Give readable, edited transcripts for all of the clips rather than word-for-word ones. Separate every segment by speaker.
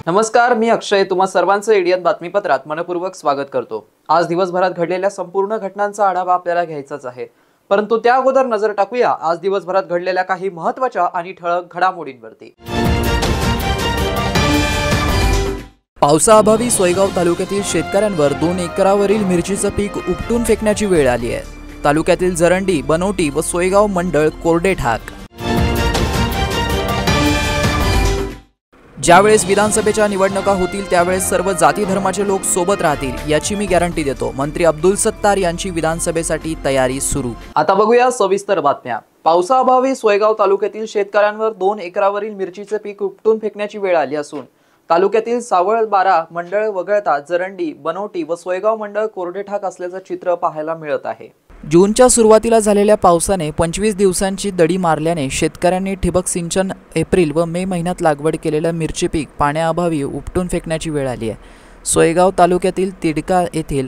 Speaker 1: नमस्कार, मी अक्षय तुम्हा सर्वांचं एडियन बातमीपत्रात मनपूर्वक स्वागत करतो। आज दिवसभरात घडलेल्या संपूर्ण घटनांचा आढावा आपल्याला घ्यायचाच आहे, परंतु त्या अगोदर नजर टाकूया आज दिवसभरात घडलेल्या काही महत्त्वाच्या आणि ठळक घडामोडींवरती।
Speaker 2: पावसाअभावी सोयगाव तालुक्यातील शेतकऱ्यांवर 2 एकरावरील मिरचीचं पीक उपटून फेकण्याची वेळ आली आहे। तालुक्यातील जरंडी, बनोटी व सोयगाव मंडळ कोरडे ठाक। ज्यावेळेस विधानसभेच्या निवडणुका होतील त्यावेळेस सर्व जाती धर्माचे लोक सोबत राहतील याची मी गॅरंटी देतो। मंत्री अब्दुल सत्तार यांची विधानसभेसाठी तयारी सुरू।
Speaker 1: आता बघूया सविस्तर बातम्या। पावसाअभावी सोयगाव तालुक्यातील शेतकऱ्यांवर 2 एकरावरील मिरचीचे पीक उपटून फेकण्याची वेळ आली असून तालुक्यातील सावळ बारा मंडळ वगळता जरंडी, बनोटी व सोयगाव मंडळ कोरडे ठाक असल्याचं चित्र पाहायला मिळत आहे।
Speaker 2: जूनच्या सुरुवातीला झालेल्या पावसाने 25 दिवसांची दडी मारल्याने शेतकऱ्यांनी ठिबक सिंचन एप्रिल व मे महिन्यात लागवड केलेलं मिरची पीक पाण्याअभावी उपटून फेकण्याची वेळ आली आहे। सोयगाव तालुक्यातील तिडका येथील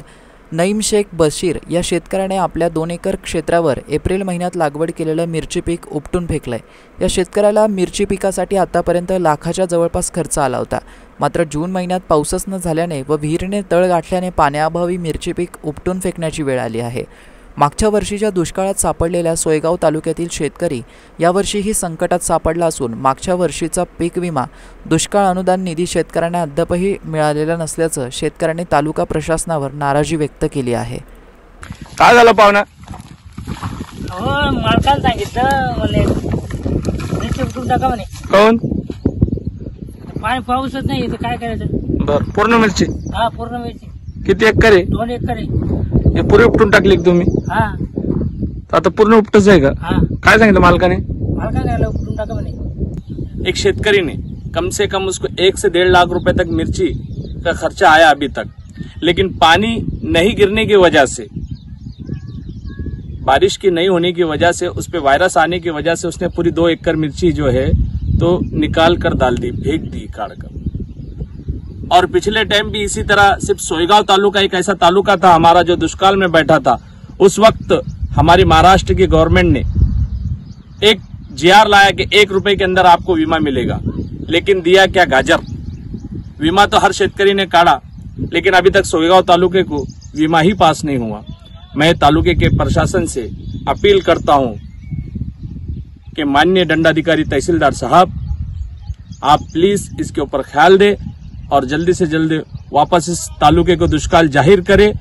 Speaker 2: नईम शेख बशीर या शेतकऱ्याने आपल्या 2 एकर क्षेत्रावर एप्रिल महिन्यात लागवड केलेलं मिरची पीक उपटून फेकलंय। या शेतकऱ्याला मिरची पिकासाठी आतापर्यंत लाखाच्या जवळपास खर्च आला होता। मात्र जून महिन्यात पाऊसच न झाल्याने व विहिरीने तळ गाठल्याने पाण्याअभावी मिरची पीक उपटून फेकण्याची वेळ आली आहे। मागच्या वर्षीच्या दुष्काळात सापडलेल्या सोयगाव तालुक्यातील शेतकरी यावर्षीही संकटात सापडला असून मागच्या वर्षीचा पीक विमा दुष्काळ अनुदान निधी शेतकऱ्यांना अद्यापही मिळालेला नसल्याचं शेतकऱ्यांनी तालुका प्रशासनावर नाराजी व्यक्त केली आहे।
Speaker 3: काय झालं पाहुणा?
Speaker 4: हो, मालकाला सांगितलं म्हणे मिरची उपटून टाका म्हणे।
Speaker 3: कोण?
Speaker 4: पाणी पाऊसच नाही तर काय करायचं?
Speaker 3: बर, पूर्ण मिरची?
Speaker 4: हा, पूर्ण मिरची।
Speaker 3: किती एकर आहे?
Speaker 4: 2 एकर आहे।
Speaker 3: हे पुरे उपटून टाकली तुम्ही?
Speaker 4: हा।
Speaker 3: आता पूर्ण उपटच आहे का?
Speaker 4: हा।
Speaker 3: काय सांगितलं मालकाने?
Speaker 4: मालकाने उपटून टाका म्हणे।
Speaker 3: एक शेतकरी ने कम से कम उसको 1 से 1.5 लाख रुपए तक मिर्ची का खर्चा आया अभी तक, लेकिन पानी नहीं गिरने की वजह से, बारिश की नहीं होने की वजह से, उस पे वायरस आने की वजह से उसने पूरी 2 एकड़ मिर्ची जो है तो निकाल कर डाल दी, फेंक दी काट कर। और पिछले टाइम भी इसी तरह सिर्फ सोयगाव तालुका एक ऐसा तालुका था हमारा जो दुष्काल में बैठा था। उस वक्त हमारी महाराष्ट्र की गवर्नमेंट ने एक जीआर लाया कि 1 रुपए के अंदर आपको बीमा मिलेगा, लेकिन दिया क्या गाजर। बीमा तो हर शेतकरी ने काढ़ा, लेकिन अभी तक सोयगाव तालुके को बीमा ही पास नहीं हुआ। मैं तालुके के प्रशासन से अपील करता हूं कि माननीय दंडाधिकारी तहसीलदार साहब, आप प्लीज इसके ऊपर ख्याल दें और जल्दी से जल्दी वापस इस तालुके को दुष्काळ जाहीर करे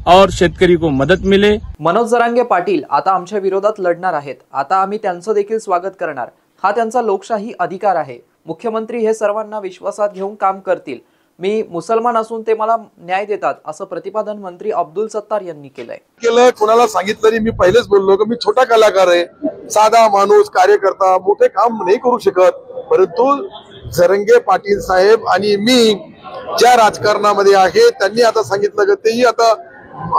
Speaker 3: और शेतकरी को मदत मिले।
Speaker 1: मनोज जरांगे पाटील आता आमच्या विरोधात लढणार आहेत। आता आम्ही त्यांचं देखील स्वागत करणार। हा त्यांचा लोकशाही अधिकार आहे। मुख्यमंत्री हे सर्वांना विश्वासात घेऊन काम करतील। मी मुसलमान असून ते मला न्याय देतात असं प्रतिपादन मंत्री अब्दुल सत्तार यांनी केलंय।
Speaker 5: कोणाला सांगितलं नाही, मी पहिलेच बोललो की मी छोटा कलाकार आहे, साधा माणूस, कार्यकर्ता, मोठे काम नाही करू शकत, परंतु जरंगे पाटील साहेब आणि मी ज्या राजकारणामध्ये आहे त्यांनी आता सांगितलं की तेही आता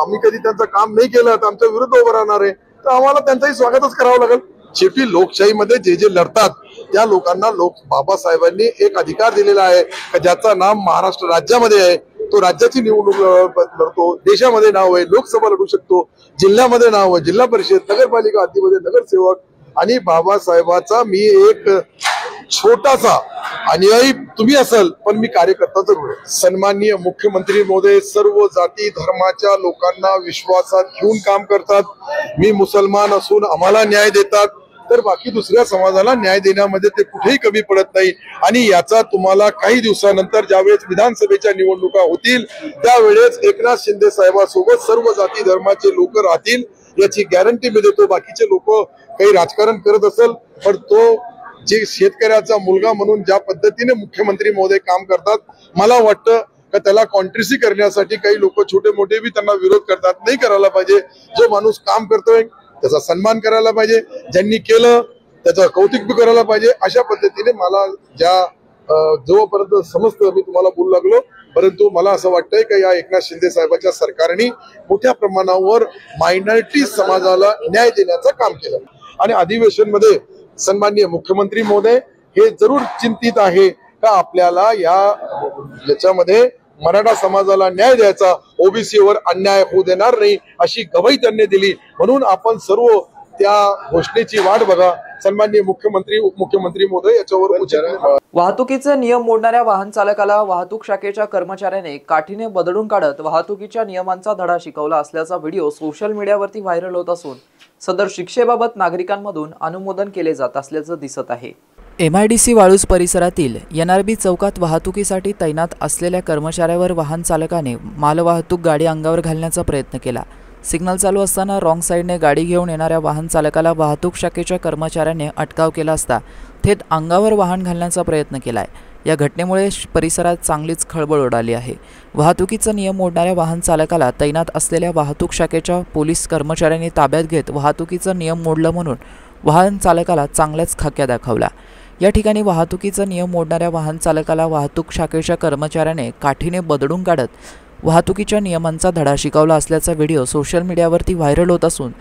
Speaker 5: आम्ही कधी त्यांचं काम नाही केलं तर आमच्या विरुद्ध उभं राहणार आहे, तर आम्हाला त्यांचंही स्वागतच करावं लागेल। शेवटी लोकशाहीमध्ये जे लढतात त्या लोकांना बाबासाहेबांनी एक अधिकार दिलेला आहे ज्याचा नाम महाराष्ट्र राज्यामध्ये आहे। तो राज्याची निवडणूक लढतो, देशामध्ये नाव आहे, लोकसभा लढू शकतो, जिल्ह्यामध्ये नाव आहे, जिल्हा परिषद, नगरपालिका हद्दीमध्ये नगरसेवक। आणि बाबासाहेबाचा मी एक छोटासा अनुयायी तुम्ही असाल, पण मी कार्यकर्ता जरूर आहे। सन्माननीय मुख्यमंत्री महोदय सर्व जाती धर्माच्या लोकांना विश्वासात घेऊन काम करतात। मी मुसलमान असून आम्हाला न्याय देतात, तर बाकी दुसऱ्या समाजाला न्याय देण्यामध्ये ते कुठेही कमी पडत नाही। आणि याचा तुम्हाला काही दिवसानंतर ज्यावेळेस विधानसभेच्या निवडणुका होतील त्यावेळेस एकनाथ शिंदे साहेबांसोबत सर्व जाती धर्माचे लोक राहतील याची गॅरंटी मी देतो। बाकीचे लोक काही राजकारण करत असेल, पण तो जे शेतकऱ्याचा मुलगा म्हणून ज्या पद्धतीने मुख्यमंत्री महोदय काम करतात, मला वाटतं की त्याला कॉन्ट्रीसी करण्यासाठी काही लोक छोटे मोठे भी त्यांना विरोध करतात। नाही करायला पाहिजे। जो माणूस काम करतोय त्याचा सन्मान करायला पाहिजे, ज्यांनी केलं त्याचं कौतुक भी करायला पाहिजे। अशा पद्धतीने मला ज्या जोपर्यंत समजतं मी तुम्हाला बोलू लागलो परंतु मला असं वाटतंय की या एकनाथ शिंदे साहेबांच्या सरकारने मोठ्या प्रमाणावर मायनॉरिटी समाजाला न्याय देण्याचं काम केलं आणि अधिवेशनमध्ये सन्माननीय मुख्यमंत्री महोदय हे जरूर चिंतित आहे का आपल्याला याच्यामध्ये मराठा समाजाला न्याय द्यायचा, ओबीसीवर अन्याय होऊ देणार नाही अशी गवाही त्यांनी दिली. म्हणून आपण सर्व त्या घोषणेची वाट बघा. सन्माननीय मुख्यमंत्री महोदय याच्यावर उचित
Speaker 1: वाहतुकीचे नियम मोडणाऱ्या वाहन चालकाला वाहतूक शाखेच्या कर्मचाऱ्याने काठीने बदडून काढत वाहतुकीच्या नियमांचा धडा शिकवला असल्याचा व्हिडिओ सोशल मीडियावरती व्हायरल होत असून सदर शिक्षेबाबत नागरिकांमधून अनुमोदन केले जात असल्याचं दिसत आहे.
Speaker 2: MIDC वाळूज परिसरातील NRB चौकात वाहतुकीसाठी तैनात असलेल्या कर्मचाऱ्यावर वाहन चालकाने मालवाहतूक गाडी अंगावर घालण्याचा प्रयत्न केला. सिग्नल चालू असताना रॉंग साईडने गाडी घेऊन येणाऱ्या वाहन चालकाला वाहतूक शाखेच्या कर्मचाऱ्याने अटकाव केला असता थेट अंगावर वाहन घालण्याचा प्रयत्न केलाय. या घटनेमुळे परिसरात चांगलीच खळबळ उडाली आहे. वाहतुकीचा नियम मोडणाऱ्या वाहन चालकाला तैनात असलेल्या वाहतूक शाखेच्या पोलीस कर्मचाऱ्यांनी ताब्यात घेत वाहतुकीचा नियम मोडला म्हणून वाहन चालकाला चांगल्याच खाक्या दाखवला. या ठिकाणी वाहतुकीचा नियम मोडणाऱ्या वाहन चालकाला वाहतूक शाखेच्या कर्मचाऱ्याने काठीने बदडून काढत वाहतुकीच्या नियमांचा धडा शिकवला असल्याचा व्हिडिओ सोशल मीडियावरती व्हायरल होत असून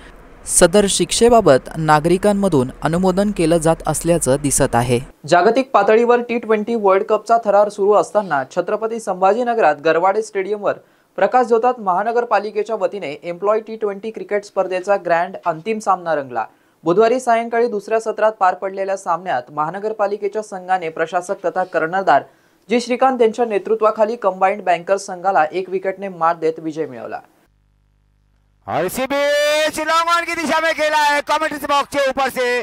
Speaker 2: सदर शिक्षेबाबत नागरिकांमधून अनुमोदन केलं जात असल्याचं दिसत आहे.
Speaker 1: जागतिक पातळीवर T20 वर्ल्ड कपचा थरार सुरू असताना छत्रपती संभाजीनगरात गरवाडे स्टेडियमवर प्रकाश झोतात महानगरपालिकेच्या वतीने एम्प्लॉय T20 क्रिकेट स्पर्धेचा ग्रँड अंतिम सामना रंगला. बुधवारी सायंकाळी दुसऱ्या सत्रात पार पडलेल्या सामन्यात महानगरपालिकेच्या संघाने प्रशासक तथा कर्णधार जी श्रीकांत यांच्या नेतृत्वाखाली कंबाइंड बँकर्स संघाला 1 विकेटने मात देत विजय मिळवला.
Speaker 6: और इसी बीच लॉन्ग ऑन की दिशा में खेला है कमेंट्री बॉक्स के ऊपर से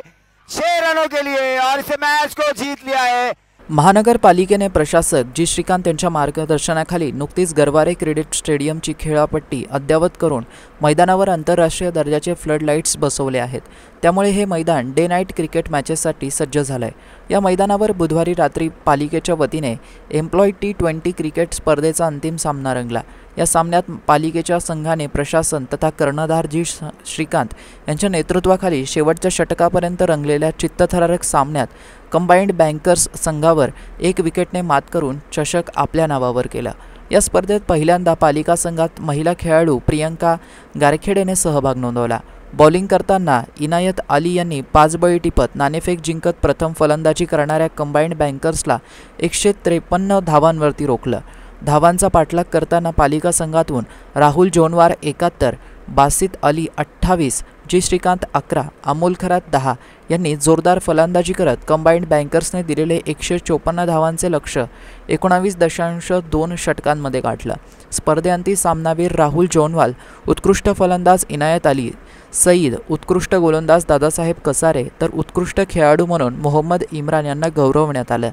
Speaker 6: 6 रनों के लिए और इस मैच को जीत लिया है.
Speaker 2: महानगरपालिकेने प्रशासक जी श्रीकांत यांच्या मार्गदर्शनाखाली नुकतीच गरवारे क्रिकेट स्टेडियमची खेळपट्टी अद्ययावत करून मैदानावर आंतरराष्ट्रीय दर्जाचे फ्लड लाईट्स बसवले आहेत. त्यामुळे हे मैदान डे नाईट क्रिकेट मॅचेससाठी सज्ज झालंय. या मैदानावर बुधवारी रात्री पालिकेच्या वतीने एम्प्लॉय T20 क्रिकेट स्पर्धेचा अंतिम सामना रंगला. या सामन्यात पालिकेच्या संघाने प्रशासन तथा कर्णधार जी श्रीकांत यांच्या नेतृत्वाखाली शेवटच्या षटकापर्यंत रंगलेल्या चित्तथरारक सामन्यात कंबाइंड बँकर्स संघावर 1 विकेटने मात करून चषक आपल्या नावावर केला. या स्पर्धेत पहिल्यांदा पालिका संघात महिला खेळाडू प्रियंका गारखेडेने सहभाग नोंदवला. बॉलिंग करताना इनायत अली यांनी 5 बळी टिपत नाणेफेक जिंकत प्रथम फलंदाजी करणाऱ्या कंबाइंड बँकर्सला 153 धावांवरती रोखलं. धावांचा पाठलाग करताना पालिका संघातून राहुल जोनवार 71, बासित अली 28, जी श्रीकांत 11, अमोल खरात 10 यांनी जोरदार फलंदाजी करत कंबाइंड बँकर्सने दिलेले 154 धावांचे लक्ष्य 19.2 षटकांमध्ये गाठलं. स्पर्धेअंती सामनावीर राहुल जोनवाल, उत्कृष्ट फलंदाज इनायत अली सईद, उत्कृष्ट गोलंदाज दादासाहेब कसारे तर उत्कृष्ट खेळाडू म्हणून मोहम्मद इम्रान यांना गौरवण्यात आलं.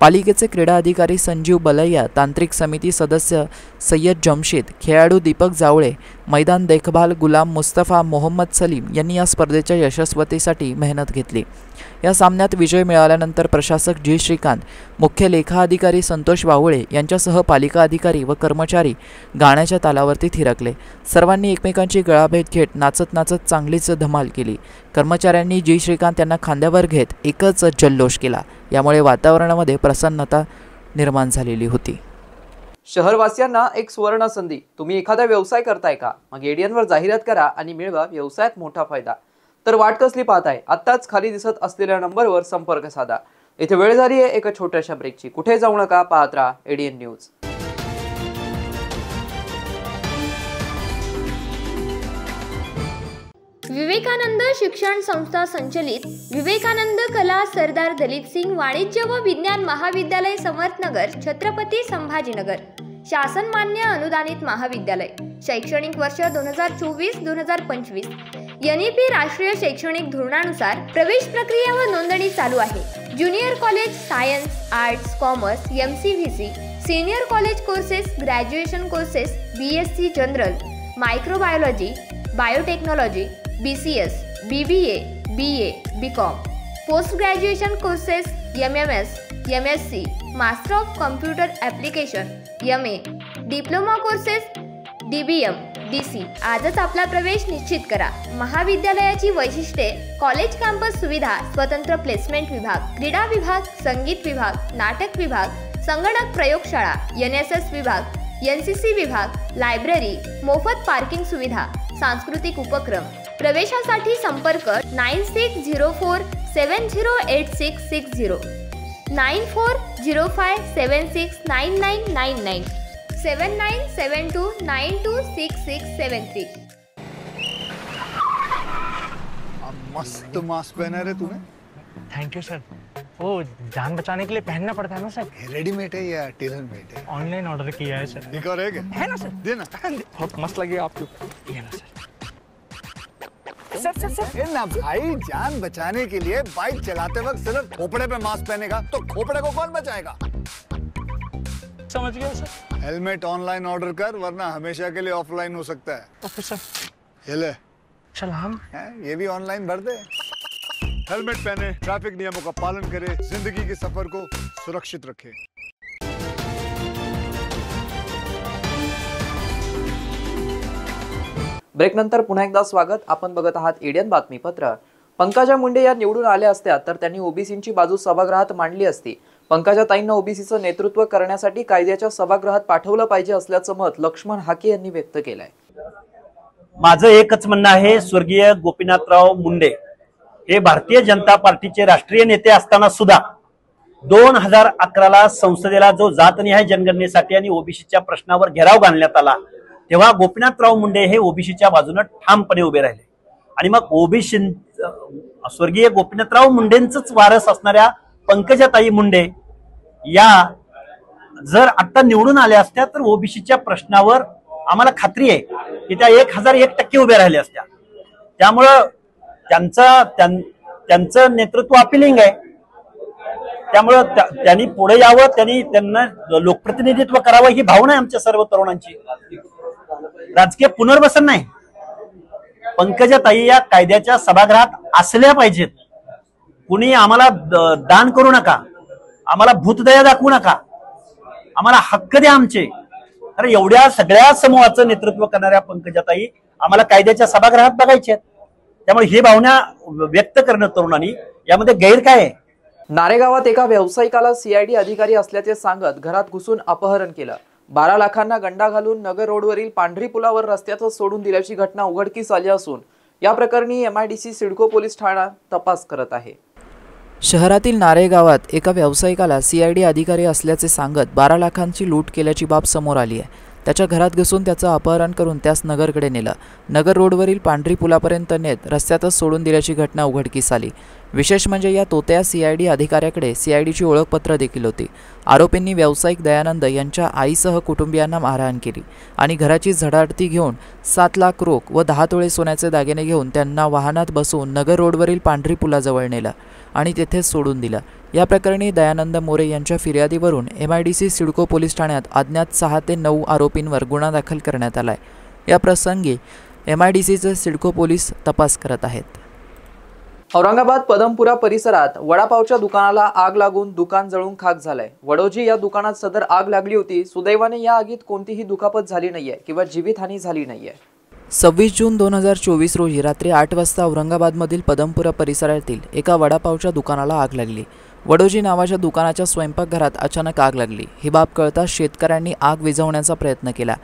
Speaker 2: पालिकेचे क्रीडा अधिकारी संजीव बलैया, तांत्रिक समिती सदस्य सय्यद जमशीद, खेळाडू दीपक जावळे, मैदान देखभाल गुलाम मुस्तफा, मोहम्मद सलीम यांनी या स्पर्धेच्या यशस्वीतेसाठी मेहनत घेतली. या सामन्यात विजय मिळाल्यानंतर प्रशासक जी श्रीकांत, मुख्य लेखा अधिकारी संतोष वावळे यांच्यासह पालिका अधिकारी व कर्मचारी गाण्याच्या तालावरती थिरकले. सर्वांनी एकमेकांची गळाभेट घेत नाचत नाचत चांगलीच धमाल केली. कर्मचाऱ्यांनी जी श्रीकांत यांना खांद्यावर घेत एकच जल्लोष केला. यामुळे वातावरणामध्ये प्रसन्नता निर्माण झालेली होती.
Speaker 1: शहरवासियांना एक सुवर्ण संधी. तुम्ही एखादा व्यवसाय करताय का? मग एडियनवर जाहिरात करा आणि मिळवा व्यवसायात मोठा फायदा. तर वाट कसली पाहताय? आत्ताच खाली दिसत असलेल्या नंबरवर संपर्क साधा. इथे वेळ झाली आहे एका छोट्याशा ब्रेकची. कुठे जाऊ नका, पाहत राहा एडियन न्यूज.
Speaker 7: विवेकानंद शिक्षण संस्था संचलित विवेकानंद कला सरदार दलीप सिंग वाणिज्य व विज्ञान महाविद्यालय समर्थनगर छत्रपती संभाजीनगर शासन मान्य अनुदानित महाविद्यालय. शैक्षणिक वर्ष 2024-2025 NEP राष्ट्रीय शैक्षणिक धोरणानुसार प्रवेश प्रक्रिया व नोंदणी चालू आहे. Junior college science, arts, commerce, MCVC, senior college courses, graduation courses, BSc general, microbiology, biotechnology, BCS, BBA, BA, BCom, post graduation courses, MMS, MSc, master of computer application, MA, diploma courses, DBM, DC. आजच आपला प्रवेश निश्चित करा. महाविद्यालयाची वैशिष्ट्ये: college campus सुविधा, स्वतंत्र placement विभाग, क्रीडा विभाग, संगीत विभाग, नाटक विभाग, संगणक प्रयोगशाळा, NSS विभाग, NCC विभाग, लायब्ररी, मोफत पार्किंग सुविधा, सांस्कृतिक उपक्रम. प्रवेशासाठी संपर्क 9604708660, 9405769999, 7972926673.
Speaker 6: मस्त मास्क पहना रे तूने।
Speaker 8: Thank you sir. वो जान बचाने के लिए पहनना पड़ता है ना सर।
Speaker 6: रेडीमेड है या टेलर मेड है?
Speaker 8: ऑनलाइन ऑर्डर किया है सर।
Speaker 6: एक और है क्या?
Speaker 8: है ना सर।
Speaker 6: देना।
Speaker 8: बहुत मस्त लगी आपको। ये ना सर।
Speaker 6: सर ना भाई, जान बचाने के लिए बाइक चलाते वक्त सिर्फ खोपड़े पे मास्क पहनेगा तो खोपड़े को कौन बचाएगा?
Speaker 8: समझ गया सर।
Speaker 6: हेलमेट ऑनलाइन ऑर्डर कर, वरना हमेशा के लिए ऑफलाइन हो सकता है।
Speaker 8: Okay sir.
Speaker 6: ये ले।
Speaker 8: सलाम।
Speaker 6: ये भी ऑनलाइन भर दे। हेलमेट पहने, ट्रैफिक नियमों का पालन करे, जिंदगी के सफर को सुरक्षित रखे।
Speaker 1: ब्रेक नंतर पुन्हा एकदा स्वागत. आपण बघत आहात एडियन बातमीपत्र. पंकजा मुंडे या निवडून आल्या असत्या तर त्यांनी ओबीसींची बाजू सभागृहात मांडली असती. पंकजाताईंना ओबीसीचं नेतृत्व करण्यासाठी कायद्याच्या सभागृहात पाठवलं पाहिजे असल्याचं मत लक्ष्मण हाके यांनी व्यक्त केलंय.
Speaker 9: माझं एकच म्हणणं आहे, स्वर्गीय गोपीनाथराव मुंडे हे भारतीय जनता पार्टीचे राष्ट्रीय नेते असताना सुद्धा 2011ला संसदेला जो जातनिहाय जनगणनेसाठी आणि ओबीसीच्या प्रश्नावर घेराव घालण्यात आला, तेव्हा गोपीनाथराव मुंडे हे ओबीसीच्या बाजूने ठामपणे उभे राहिले. आणि मग ओबीसी स्वर्गीय गोपीनाथराव मुंडेंचंच वारस असणाऱ्या पंकजाताई मुंडे या जर आता निवडून आल्या असत्या तर ओबीसीच्या प्रश्नावर आम्हाला खात्री आहे की त्या 1001% उभ्या राहिल्या असत्या. त्यामुळं त्यांचं नेतृत्व अपिलिंग आहे. त्यामुळं त्यांनी पुढे यावं, त्यांना लोकप्रतिनिधित्व करावं ही भावना आहे आमच्या सर्व तरुणांची. राजकीय पुनर्वसन नाही. पंकजाताई या कायद्याच्या सभागृहात असल्या पाहिजेत. कुणी आम्हाला दान करू नका, आम्हाला भूतदया दाखवू नका, आम्हाला हक्क द्या आमचे. अरे एवढ्या सगळ्या समूहाचं नेतृत्व करणाऱ्या पंकजाताई आम्हाला कायद्याच्या सभागृहात बघायचे आहेत. त्यामुळे ही भावना व्यक्त करणं तरुणांनी यामध्ये गैर काय आहे?
Speaker 1: नारेगावात एका व्यावसायिकाला सीआयडी अधिकारी असल्याचे सांगत घरात घुसून अपहरण केलं. 12 लाखांना गंडा घालून नगर रोडवरील पांढरी पुलावर रस्त्यातच सोडून दिल्याची घटना उघडकीस आली असून या प्रकरणी MIDC सिडको पोलीस ठाणा तपास करत आहे.
Speaker 2: शहरातील नारेगावात एका व्यावसायिकाला सीआयडी अधिकारी असल्याचे सांगत 12 लाखांची लूट केल्याची बाब समोर आली आहे. त्याच्या घरात घुसून त्याचं अपहरण करून त्यास नगरकडे नेलं. नगर रोडवरील पांढरी पुलापर्यंत नेत रस्त्यातच सोडून दिल्याची घटना उघडकीस आली. विशेष म्हणजे या तोत्या सीआयडी अधिकाऱ्याकडे सीआयडीची ओळखपत्र देखील होती. आरोपींनी व्यावसायिक दयानंद यांच्या आईसह कुटुंबियांना मारहाण केली आणि घराची झडाडती घेऊन 7 लाख रोख व 10 तोळे सोन्याचे दागिने घेऊन त्यांना वाहनात बसवून नगर रोडवरील पांढरी पुलाजवळ नेलं आणि तेथेच सोडून दिलं. या प्रकरणी दयानंद मोरे यांच्या फिर्यादीवरून MIDC सिडको पोलीस ठाण्यात अज्ञात 6 ते 9 आरोपींवर गुन्हा दाखल करण्यात आलाय. या प्रसंगी MIDCचे सिडको पोलीस तपास करत आहेत.
Speaker 1: औरंगाबाद पदमपुरा परिसरात वडापावच्या दुकानाला आग लागून दुकान जळून खाक झालंय. वडोजी या दुकानात सदर आग लागली होती. सुदैवाने या आगीत कोणतीही दुखापत झाली नाहीये किंवा जीवितहानी झाली नाहीये.
Speaker 2: 26 जून 2024 रोजी रात्री 8 वाजता औरंगाबादमधील पदमपुरा परिसरातील एका वडापावच्या दुकानाला आग लागली. वडोजी नावाच्या दुकानाच्या स्वयंपाकघरात अचानक आग लागली. ही बाब कळताच शेतकऱ्यांनी आग विझवण्याचा प्रयत्न केला.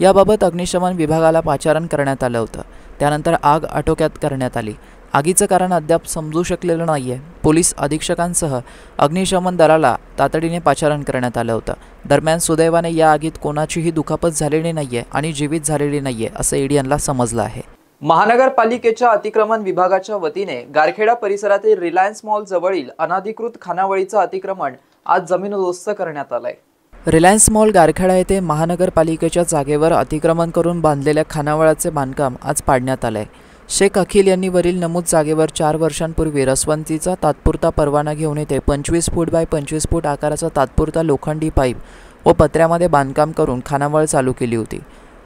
Speaker 2: याबाबत अग्निशमन विभागाला पाचारण करण्यात आलं होतं. त्यानंतर आग आटोक्यात करण्यात आली. आगीचं कारण अद्याप समजू शकलेलं नाहीये. पोलीस अधीक्षकांसह अग्निशमन दलाला तातडीने पाचारण करण्यात आलं होतं. दरम्यान सुदैवाने या आगीत कोणाचीही दुखापत झालेली नाहीये आणि जीवित झालेली नाहीये असं एडियनला समजलं आहे.
Speaker 1: महानगरपालिकेच्या अतिक्रमण विभागाच्या वतीने गारखेडा परिसरातील रिलायन्स मॉल जवळील अनधिकृत खानावळीचं अतिक्रमण आज जमीनदोस्त करण्यात आलंय.
Speaker 2: रिलायन्स मॉल गारखेडा येथे महानगरपालिकेच्या जागेवर अतिक्रमण करून बांधलेल्या खानावळाचे बांधकाम आज पाडण्यात आलंय. शेख अखिल यांनी वरील नमूद जागेवर 4 वर्षांपूर्वी रसवंतीचा तात्पुरता परवाना घेऊन येथे 25 फूट बाय 25 फूट आकाराचा तात्पुरता लोखंडी पाईप व पत्र्यामध्ये बांधकाम करून खानावळ चालू केली होती.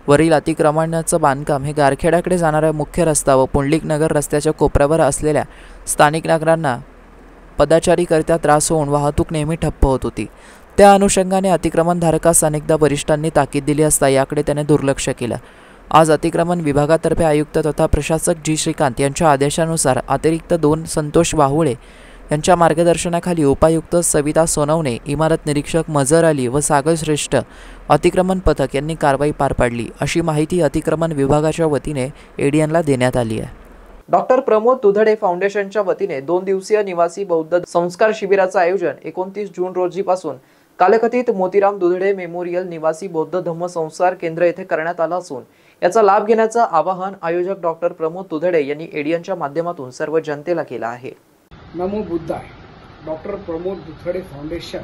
Speaker 2: वरील अतिक्रमणाचं बांधकाम हे गारखेड्याकडे जाणारा मुख्य रस्ता व पुंडलिक नगर रस्त्याच्या कोपऱ्यावर असलेल्या स्थानिक नागरिकांना पदाचारीकरिता त्रास होऊन वाहतूक नेहमी ठप्प होत होती. त्या अनुषंगाने अतिक्रमणधारकास अनेकदा वरिष्ठांनी ताकीद दिली असता याकडे त्याने दुर्लक्ष केलं. आज अतिक्रमण विभागातर्फे आयुक्त तथा प्रशासक जी श्रीकांत यांच्या आदेशानुसार अतिरिक्त 2 संतोष वाहुळे यांच्या मार्गदर्शनाखाली उपायुक्त सविता सोनवणे, इमारत निरीक्षक मजर अली व सागर श्रेष्ठ अतिक्रमण पथक यांनी कारवाई पार पाडली, अशी माहिती अतिक्रमण विभागाच्या वतीने एडीएनला देण्यात आली आहे.
Speaker 1: डॉक्टर प्रमोद दुधडे फाउंडेशनच्या वतीने 2 दिवसीय निवासी बौद्ध संस्कार शिबिराचं आयोजन 29 जून रोजीपासून कालकथित मोतीराम दुधडे मेमोरियल निवासी बौद्ध धम्म संस्कार केंद्र येथे करण्यात आलं असून याचा लाभ घेण्याचं आवाहन आयोजक डॉक्टर प्रमोद दुधडे यांनी एडीएनच्या माध्यमातून सर्व जनतेला केलं आहे.
Speaker 10: नमो बुद्धाय. डॉक्टर प्रमोद दुधडे फाउंडेशन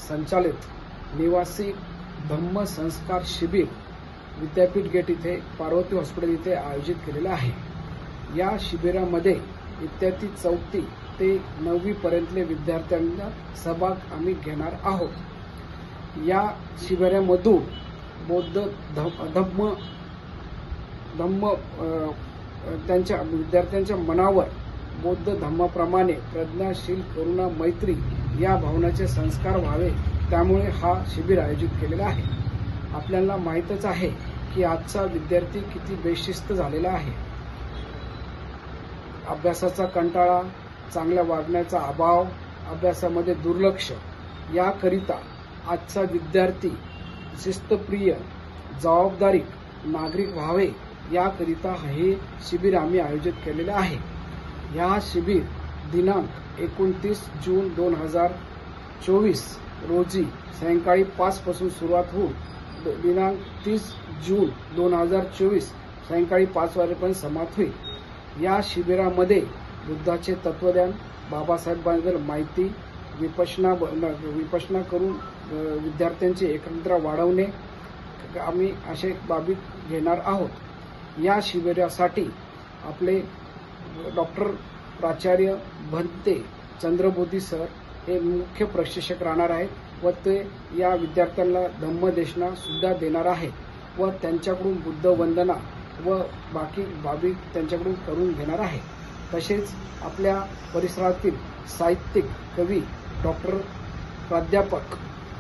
Speaker 10: संचालित निवासी धम्म संस्कार शिबिर विद्यापीठ गेट इथे पार्वती हॉस्पिटल इथे आयोजित केलेलं आहे. या शिबिरामध्ये इत्यादी 4थी ते 9वी पर्यंतले विद्यार्थ्यांना सहभाग आम्ही घेणार आहोत. या शिबिरामधून बौद्ध धम्म त्यांच्या विद्यार्थ्यांच्या मनावर बौद्ध धम्माप्रमाणे प्रज्ञाशील, करुणा, मैत्री या भावनाचे संस्कार व्हावे, त्यामुळे हा शिबिर आयोजित केलेला आहे. आपल्याला माहीतच आहे की आजचा विद्यार्थी किती बेशिस्त झालेला आहे. अभ्यासाचा कंटाळा, चांगल्या वागण्याचा अभाव, अभ्यासामध्ये दुर्लक्ष याकरिता आजचा विद्यार्थी शिस्तप्रिय, जबाबदारी नागरिक व्हावे याकरिता हे शिबिर आम्ही आयोजित केलेले आहे. या शिबिर दिनांक 29 जून 2024 रोजी सायंकाळी 5 पासून सुरुवात होऊन दिनांक 30 जून 2024 सायंकाळी 5 वाजेपर्यंत समाप्त होईल. या शिबिरामध्ये बुद्धाचे तत्वज्ञान, बाबासाहेबांबद्दल माहिती, विपश्यना करून विद्यार्थ्यांची एकाग्रता वाढवणे आम्ही असे बाबी घेणार आहोत. या शिबिरासाठी आपले डॉक्टर प्राचार्य भंते चंद्रबोधी सर हे मुख्य प्रशिक्षक राहणार आहेत व ते या विद्यार्थ्यांना धम्मदेशना सुद्धा देणार आहेत व त्यांच्याकडून बुद्ध वंदना व बाकी बाबी त्यांच्याकडून करून घेणार आहे. तसेच आपल्या परिसरातील साहित्यिक, कवी डॉक्टर प्राध्यापक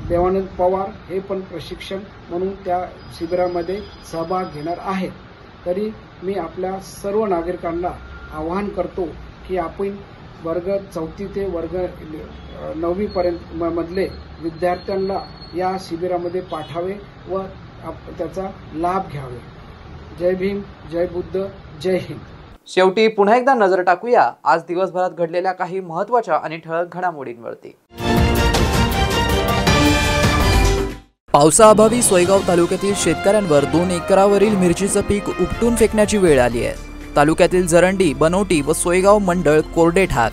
Speaker 10: देवानंद पवार हे पण प्रशिक्षण म्हणून त्या शिबिरामध्ये सहभाग घेणार आहेत. तरी मी आपल्या सर्व नागरिकांना आवाहन करतो की आपण वर्ग 4थी ते वर्ग 9वी पर्यंत मधले विद्यार्थ्यांना या शिबिरामध्ये पाठावे व त्याचा लाभ घ्यावे. जय भीम, जय बुद्ध, जय हिंद.
Speaker 1: शेवटी पुन्हा एकदा नजर टाकूया आज दिवसभरात घडलेल्या काही महत्त्वाच्या आणि ठळक घडामोडींवरती.
Speaker 2: पावसाअभावी सोयगाव तालुक्यातील शेतकऱ्यांवर 2 एकरावरील मिरचीचं पीक उपटून फेकण्याची वेळ आली आहे. तालुक्यातील जरंडी, बनोटी व सोयगाव मंडळ कोरडे ठाक.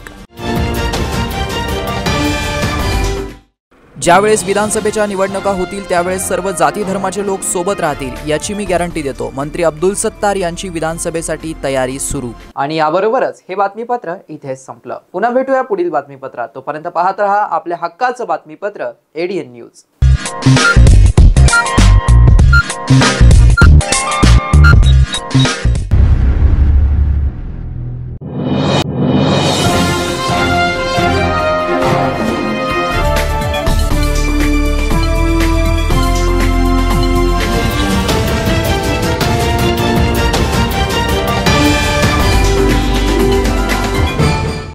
Speaker 2: ज्यावेळेस विधानसभेच्या निवडणुका होतील त्यावेळेस सर्व जाती धर्माचे लोक सोबत राहतील याची मी गॅरंटी देतो. मंत्री अब्दुल सत्तार यांची विधानसभेसाठी तयारी सुरू.
Speaker 1: आणि याबरोबरच हे बातमीपत्र इथेच संपलं. पुन्हा भेटूया पुढील बातमीपत्रात. तोपर्यंत पाहत रहा आपल्या हक्काचं बातमीपत्र एडीएन न्यूज.